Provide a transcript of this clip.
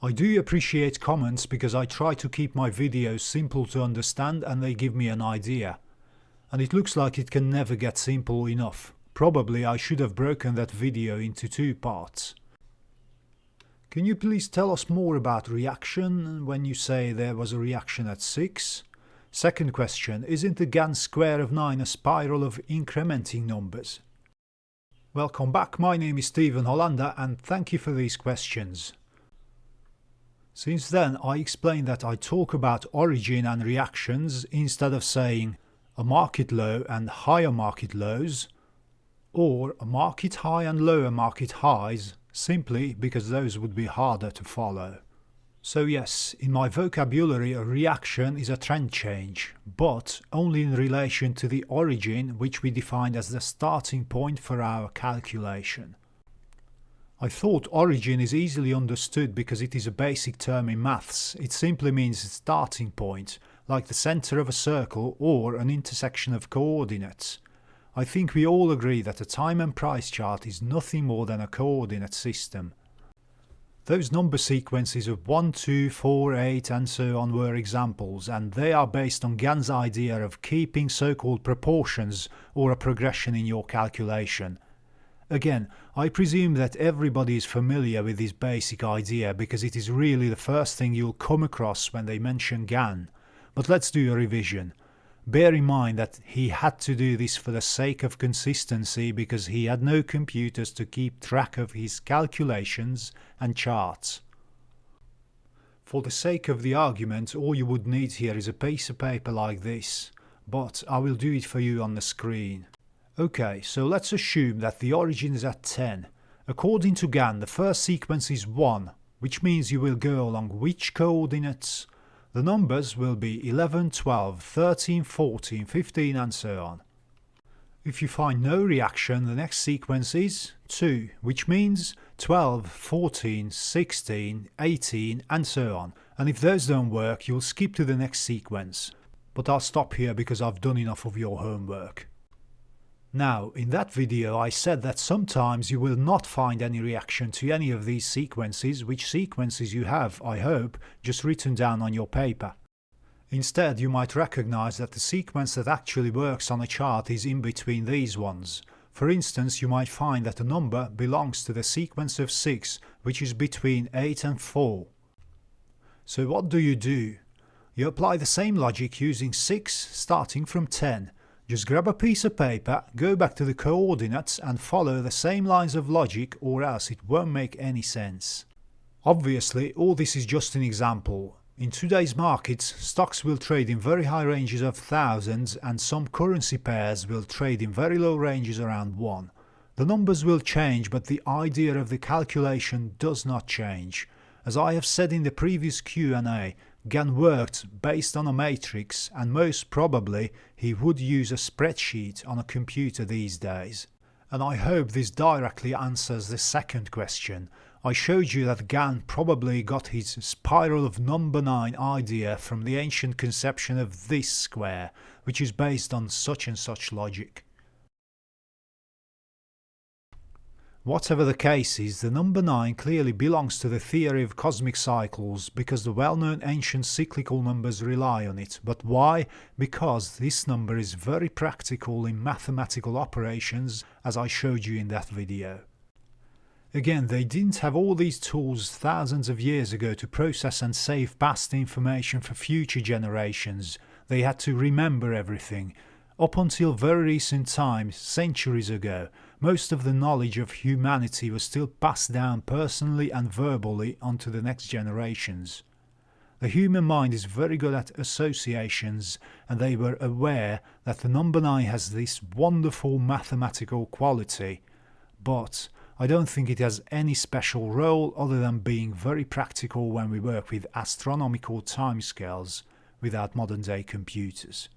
I do appreciate comments because I try to keep my videos simple to understand and they give me an idea. And it looks like it can never get simple enough. Probably I should have broken that video into 2 parts. Can you please tell us more about reaction when you say there was a reaction at 6? Second question, isn't the Gann square of 9 a spiral of incrementing numbers? Welcome back, my name is Stephen Hollander and thank you for these questions. Since then I explained that I talk about origin and reactions instead of saying a market low and higher market lows, or a market high and lower market highs, simply because those would be harder to follow. So yes, in my vocabulary a reaction is a trend change, but only in relation to the origin, which we defined as the starting point for our calculation. I thought origin is easily understood because it is a basic term in maths. It simply means starting point, like the center of a circle or an intersection of coordinates. I think we all agree that a time and price chart is nothing more than a coordinate system. Those number sequences of 1, 2, 4, 8 and so on were examples, and they are based on Gann's idea of keeping so-called proportions or a progression in your calculation. Again, I presume that everybody is familiar with this basic idea because it is really the first thing you'll come across when they mention Gann. But let's do a revision. Bear in mind that he had to do this for the sake of consistency because he had no computers to keep track of his calculations and charts. For the sake of the argument, all you would need here is a piece of paper like this, but I will do it for you on the screen. Okay, so let's assume that the origin is at 10. According to Gann, the first sequence is 1, which means you will go along which coordinates? The numbers will be 11, 12, 13, 14, 15 and so on. If you find no reaction, the next sequence is 2, which means 12, 14, 16, 18 and so on. And if those don't work, you'll skip to the next sequence. But I'll stop here because I've done enough of your homework. Now, in that video I said that sometimes you will not find any reaction to any of these sequences, which sequences you have, I hope, just written down on your paper. Instead, you might recognize that the sequence that actually works on a chart is in between these ones. For instance, you might find that a number belongs to the sequence of 6, which is between 8 and 4. So what do? You apply the same logic using 6 starting from 10. Just grab a piece of paper, go back to the coordinates and follow the same lines of logic or else it won't make any sense. Obviously, all this is just an example. In today's markets, stocks will trade in very high ranges of thousands and some currency pairs will trade in very low ranges around 1. The numbers will change, but the idea of the calculation does not change. As I have said in the previous Q&A, Gann worked based on a matrix and most probably he would use a spreadsheet on a computer these days. And I hope this directly answers the second question. I showed you that Gann probably got his spiral of number 9 idea from the ancient conception of this square, which is based on such and such logic. Whatever the case is, the number 9 clearly belongs to the theory of cosmic cycles because the well-known ancient cyclical numbers rely on it. But why? Because this number is very practical in mathematical operations, as I showed you in that video. Again, they didn't have all these tools thousands of years ago to process and save past information for future generations. They had to remember everything. Up until very recent times, centuries ago, most of the knowledge of humanity was still passed down personally and verbally onto the next generations. The human mind is very good at associations, and they were aware that the number 9 has this wonderful mathematical quality, but I don't think it has any special role other than being very practical when we work with astronomical timescales without modern day computers.